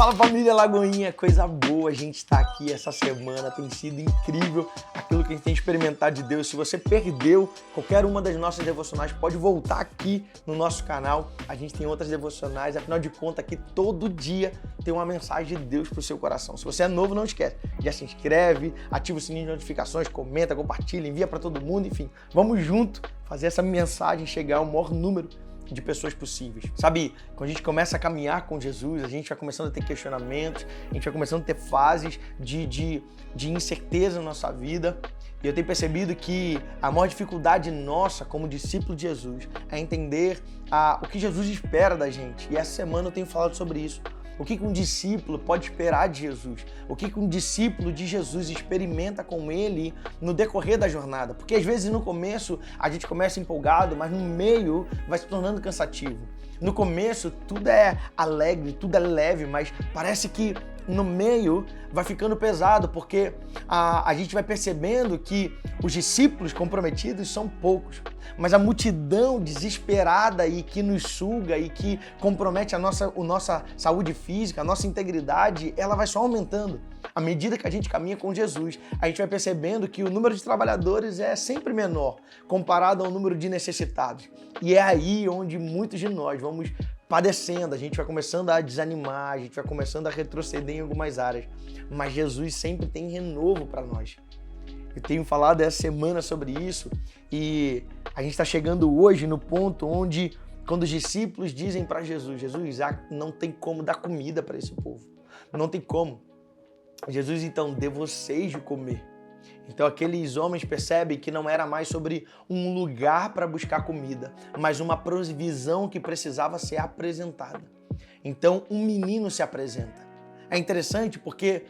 Fala família Lagoinha, coisa boa a gente estar aqui essa semana, tem sido incrível aquilo que a gente tem experimentado de Deus. Se você perdeu qualquer uma das nossas devocionais, pode voltar aqui no nosso canal, a gente tem outras devocionais, afinal de contas aqui todo dia tem uma mensagem de Deus pro seu coração. Se você é novo, não esquece, já se inscreve, ativa o sininho de notificações, comenta, compartilha, envia para todo mundo, enfim, vamos junto fazer essa mensagem chegar ao maior número de pessoas possíveis. Sabe, quando a gente começa a caminhar com Jesus, a gente vai começando a ter questionamentos, a gente vai começando a ter fases de incerteza na nossa vida. E eu tenho percebido que a maior dificuldade nossa como discípulo de Jesus é entender o que Jesus espera da gente. E essa semana eu tenho falado sobre isso. O que um discípulo pode esperar de Jesus? O que um discípulo de Jesus experimenta com ele no decorrer da jornada? Porque às vezes no começo a gente começa empolgado, mas no meio vai se tornando cansativo. No começo tudo é alegre, tudo é leve, mas parece que no meio vai ficando pesado, porque a gente vai percebendo que os discípulos comprometidos são poucos, mas a multidão desesperada e que nos suga e que compromete a nossa saúde física, a nossa integridade, ela vai só aumentando. À medida que a gente caminha com Jesus, a gente vai percebendo que o número de trabalhadores é sempre menor comparado ao número de necessitados. E é aí onde muitos de nós vamos padecendo, a gente vai começando a desanimar, a gente vai começando a retroceder em algumas áreas. Mas Jesus sempre tem renovo para nós. Eu tenho falado essa semana sobre isso e a gente está chegando hoje no ponto onde, quando os discípulos dizem para Jesus, não tem como dar comida para esse povo, não tem como. Jesus, então, dê vocês de comer. Então aqueles homens percebem que não era mais sobre um lugar para buscar comida, mas uma provisão que precisava ser apresentada. Então um menino se apresenta. É interessante porque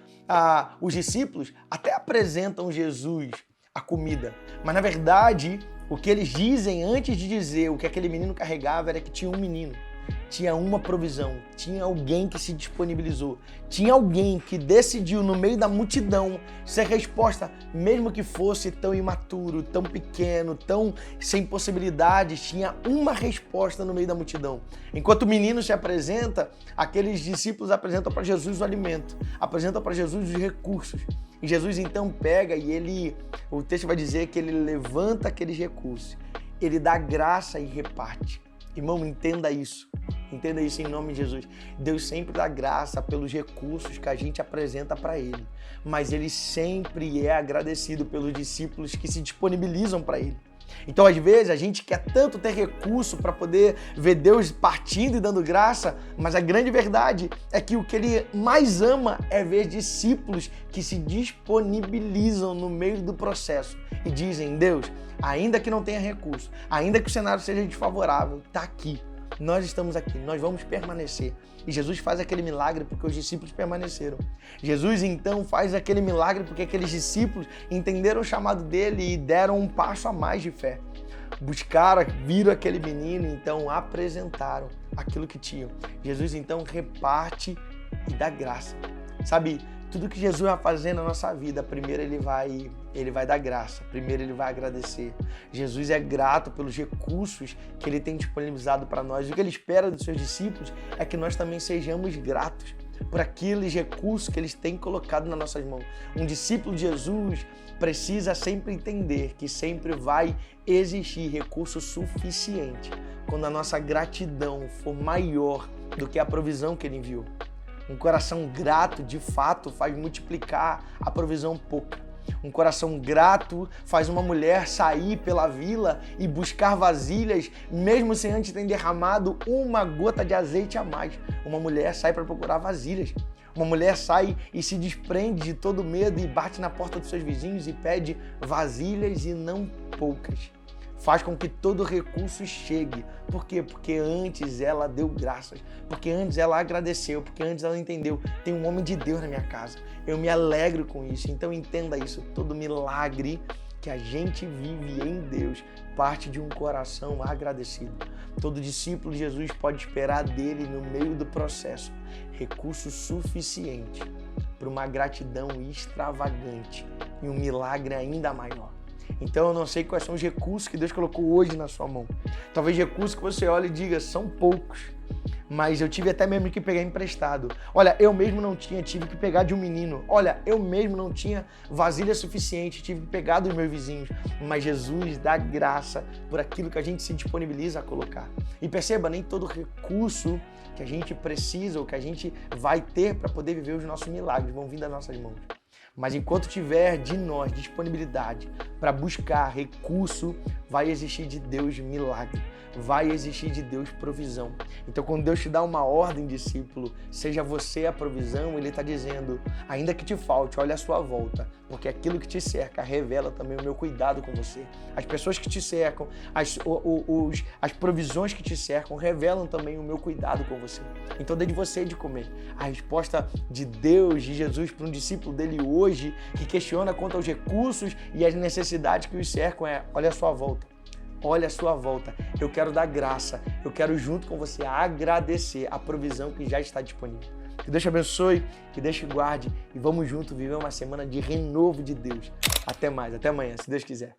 os discípulos até apresentam Jesus a comida, mas na verdade o que eles dizem antes de dizer o que aquele menino carregava era que tinha um menino. Tinha uma provisão, tinha alguém que se disponibilizou, tinha alguém que decidiu no meio da multidão ser resposta, mesmo que fosse tão imaturo, tão pequeno, tão sem possibilidades, tinha uma resposta no meio da multidão. Enquanto o menino se apresenta, aqueles discípulos apresentam para Jesus o alimento, apresentam para Jesus os recursos. E Jesus então pega e o texto vai dizer que ele levanta aqueles recursos, ele dá graça e reparte. Irmão, entenda isso em nome de Jesus. Deus sempre dá graça pelos recursos que a gente apresenta para Ele, mas Ele sempre é agradecido pelos discípulos que se disponibilizam para Ele. Então, às vezes, a gente quer tanto ter recurso para poder ver Deus partindo e dando graça, mas a grande verdade é que o que Ele mais ama é ver discípulos que se disponibilizam no meio do processo e dizem, Deus, ainda que não tenha recurso, ainda que o cenário seja desfavorável, está aqui. Nós estamos aqui, nós vamos permanecer. E Jesus faz aquele milagre porque os discípulos permaneceram. Jesus, então, faz aquele milagre porque aqueles discípulos entenderam o chamado dele e deram um passo a mais de fé. Buscaram, viram aquele menino, então apresentaram aquilo que tinham. Jesus, então, reparte e dá graça. Sabe, tudo que Jesus vai fazer na nossa vida, primeiro ele vai dar graça, primeiro ele vai agradecer. Jesus é grato pelos recursos que ele tem disponibilizado para nós. O que ele espera dos seus discípulos é que nós também sejamos gratos por aqueles recursos que eles têm colocado nas nossas mãos. Um discípulo de Jesus precisa sempre entender que sempre vai existir recurso suficiente quando a nossa gratidão for maior do que a provisão que ele enviou. Um coração grato, de fato, faz multiplicar a provisão pouca. Um coração grato faz uma mulher sair pela vila e buscar vasilhas, mesmo sem antes ter derramado uma gota de azeite a mais. Uma mulher sai para procurar vasilhas. Uma mulher sai e se desprende de todo medo e bate na porta dos seus vizinhos e pede vasilhas e não poucas. Faz com que todo recurso chegue. Por quê? Porque antes ela deu graças, porque antes ela agradeceu, porque antes ela entendeu, tem um homem de Deus na minha casa, eu me alegro com isso. Então entenda isso, todo milagre que a gente vive em Deus parte de um coração agradecido. Todo discípulo de Jesus pode esperar dele no meio do processo recurso suficiente para uma gratidão extravagante e um milagre ainda maior. Então eu não sei quais são os recursos que Deus colocou hoje na sua mão. Talvez recursos que você olhe e diga, são poucos. mas eu tive até mesmo que pegar emprestado. Olha, eu mesmo não tinha, tive que pegar de um menino. Olha, eu mesmo não tinha vasilha suficiente, tive que pegar dos meus vizinhos. Mas Jesus dá graça por aquilo que a gente se disponibiliza a colocar. E perceba, nem todo recurso que a gente precisa ou que a gente vai ter para poder viver os nossos milagres vão vir das nossas mãos. Mas enquanto tiver de nós disponibilidade para buscar recurso, vai existir de Deus milagre, vai existir de Deus provisão. Então, quando Deus te dá uma ordem, discípulo, seja você a provisão, Ele está dizendo, ainda que te falte, olha a sua volta, porque aquilo que te cerca revela também o meu cuidado com você. As pessoas que te cercam, as provisões que te cercam revelam também o meu cuidado com você. Então, dê de você de comer. A resposta de Deus, de Jesus para um discípulo dele hoje, que questiona quanto aos recursos e as necessidades que os cercam é, olha a sua volta. Olha a sua volta. Eu quero dar graça. Eu quero junto com você agradecer a provisão que já está disponível. Que Deus te abençoe, que Deus te guarde e vamos juntos viver uma semana de renovo de Deus. Até mais, até amanhã, se Deus quiser.